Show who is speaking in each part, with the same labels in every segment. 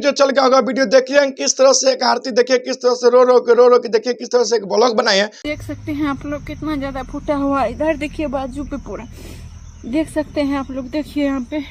Speaker 1: जो चल गया होगा वीडियो देखिए किस तरह से एक आरती देखिए किस तरह से रो रो के देखिए किस तरह से एक ब्लॉग बनाई है।
Speaker 2: देख सकते हैं आप लोग कितना ज्यादा फूटा हुआ, इधर देखिए बाजू पे पूरा देख सकते हैं आप लोग। देखिए यहाँ पे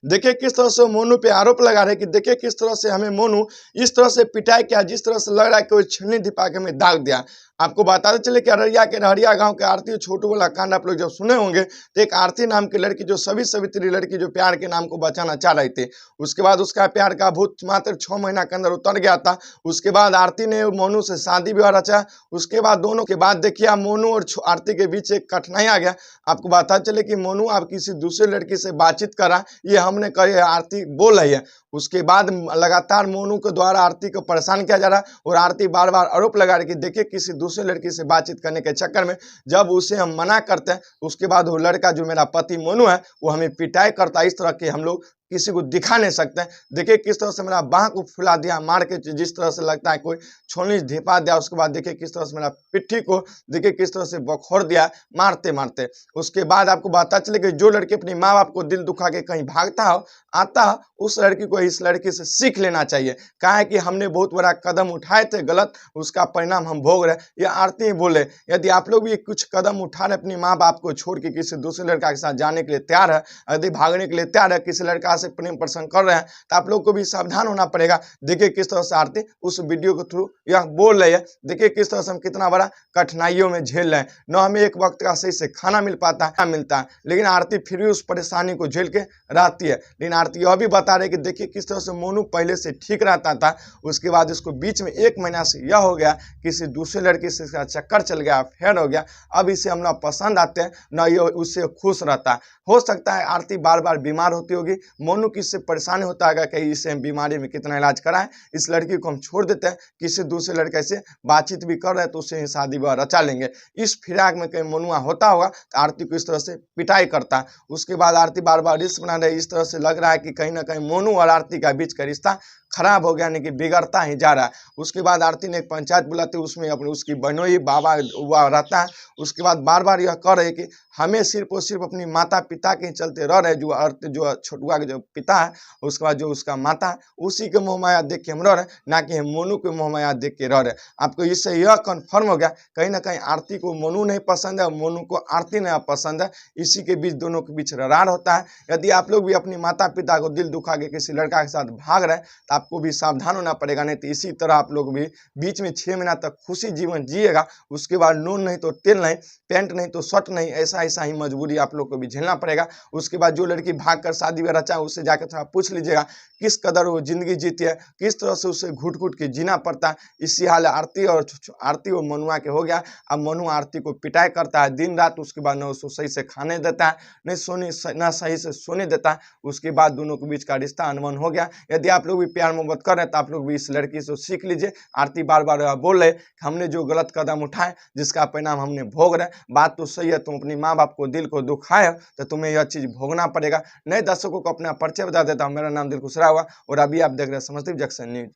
Speaker 1: देखिए किस तरह से मोनू पे आरोप लगा रहे कि देखिए किस तरह से हमें मोनू इस तरह से पिटाई किया, जिस तरह से लग रहा है कि कोई छन्नी धिपा के हमें दाग दिया। आपको बताते चले कि अररिया के रहरिया गांव के आरती छोटू वाला कांड आप लोग जब सुने होंगे तो एक आरती नाम की लड़की जो सभी सवित्री लड़की जो प्यार के नाम को बचाना चाह रही थी, उसके बाद उसका प्यार का भूत मात्र 6 महीना के अंदर उतर गया था। उसके बाद आरती ने मोनू से शादी विवाह रचा। उसके बाद दोनों के बाद देखिए मोनू और आरती के बीच एक कठिनाई आ गया। आपको बताते चले कि मोनू आप किसी दूसरी लड़की से बातचीत करा, ये हमने कही आरती बोल रही है। उसके बाद लगातार मोनू के द्वारा आरती को परेशान किया जा रहा है और आरती बार बार आरोप लगा रही कि देखिए किसी दूसरे लड़की से बातचीत करने के चक्कर में जब उसे हम मना करते हैं उसके बाद वो लड़का जो मेरा पति मोनू है वो हमें पिटाई करता है। इस तरह के हम लोग किसी को दिखा नहीं सकते हैं। देखिए किस तरह से मेरा बाह को फुला दिया मार के, जिस तरह से लगता है कोई छोनी धिपा दिया। उसके बाद देखिए किस तरह से मेरा पिट्ठी को देखिए किस तरह से बखोर दिया मारते मारते। उसके बाद आपको पता चले कि जो लड़की अपने माँ बाप को दिल दुखा के कहीं भागता हो आता हो, उस लड़की को इस लड़की से सीख लेना चाहिए। कहा है कि हमने बहुत बड़ा कदम उठाए थे गलत, उसका परिणाम हम भोग रहे। ये आरती बोले यदि आप लोग भी कुछ कदम उठा रहे अपनी माँ बाप को छोड़ के किसी दूसरे लड़का के साथ जाने के लिए तैयार है, यदि भागने के लिए तैयार है, किसी लड़का से प्रेम प्रसंग कर रहे हैं, तो आप लोग को भी सावधान होना पड़ेगा। देखिए किस तरह से आरती उस वीडियो के थ्रू यह बोल रही है। देखिए किस तरह से हम कितना बड़ा कठिनाइयों में झेल रहे हैं, न हमें एक वक्त का सही से खाना मिल पाता है मिलता है, लेकिन आरती फिर भी उस परेशानी को झेल के रहती है। लेकिन आरती यह भी बता रही है कि देखिए किस तरह से मोनू पहले से ठीक रहता था, उसके बाद इसको बीच में 1 महीना से यह हो गया किसी दूसरे लड़की से इसका चक्कर चल गया, फेर हो गया। अब इसे हम ना पसंद आते हैं न ये उससे खुश रहता है। हो सकता है आरती बार बार बीमार होती होगी, मोनू की इससे परेशानी होता है कि इसे बीमारी में कितना इलाज कराएं, इस लड़की को हम छोड़ देते हैं, किसी दूसरे लड़के से बातचीत भी कर रहे हैं तो उससे ही शादी विवाह रचा लेंगे। इस फिराक में कहीं मोनुआ होता होगा तो आरती को इस तरह से पिटाई करता है। उसके बाद आरती बार बार रिश्त बना रही, इस तरह से लग रहा है कि कहीं ना कहीं मोनू और आरती का बीच का रिश्ता खराब हो गया, यानी कि बिगड़ता ही जा रहा है। उसके बाद आरती ने एक पंचायत बुलाते, उसमें अपने उसकी बहनोई बाबा हुआ रहता है। उसके बाद बार बार यह कह रहे कि हमें सिर्फ और सिर्फ अपनी माता पिता के चलते रह रहे, जो छोटुआ के जो पिता है, उसके बाद जो उसका माता है, उसी के मोह माया देख के हम रह रहे, ना कि हम मोनू के मोह माया देख के रह रहे। आपको इससे यह कन्फर्म हो गया कहीं ना कहीं आरती को मोनू नहीं पसंद है, मोनू को आरती नहीं पसंद है। इसी के बीच दोनों के बीच ररार होता है। यदि आप लोग भी अपनी माता पिता को दिल दुखा के किसी लड़का के साथ भाग रहे हैं तो आपको भी सावधान होना पड़ेगा, नहीं तो इसी तरह आप लोग भी बीच में 6 महीना तक खुशी जीवन जिएगा। उसके बाद नून नहीं तो तेल नहीं, पैंट नहीं तो शर्ट नहीं, ऐसा ऐसा ही मजबूरी आप लोग को भी झेलना पड़ेगा। उसके बाद जो लड़की भाग कर शादी में रचा उससे जाकर थोड़ा पूछ लीजिएगा किस कदर वो जिंदगी जीती है, किस तरह से उसे घुट घुट के जीना पड़ता है। इसी हाल आरती और मनुआ के हो गया। अब मनु आरती को पिटाई करता है दिन रात। उसके बाद न उसको सही से खाने देता है, न सही से सोने देता है। उसके बाद दोनों के बीच का रिश्ता अनबन हो गया। यदि आप लोग भी प्यार मोहब्बत कर रहे हैं तो आप लोग भी इस लड़की से सीख लीजिए। आरती बार बार बोल रहे हमने जो गलत कदम उठाए जिसका परिणाम हमने भोग रहे। बात तो सही है, तुम अपनी माँ बाप को दिल को दुखाए तो तुम्हें यह चीज़ भोगना पड़ेगा। नए दर्शकों को अपना परिचय बता देता हूँ। मेरा नाम दिलखुश रहा हुआ और अभी आप देख रहे हैं समझती जंक्शन न्यूज।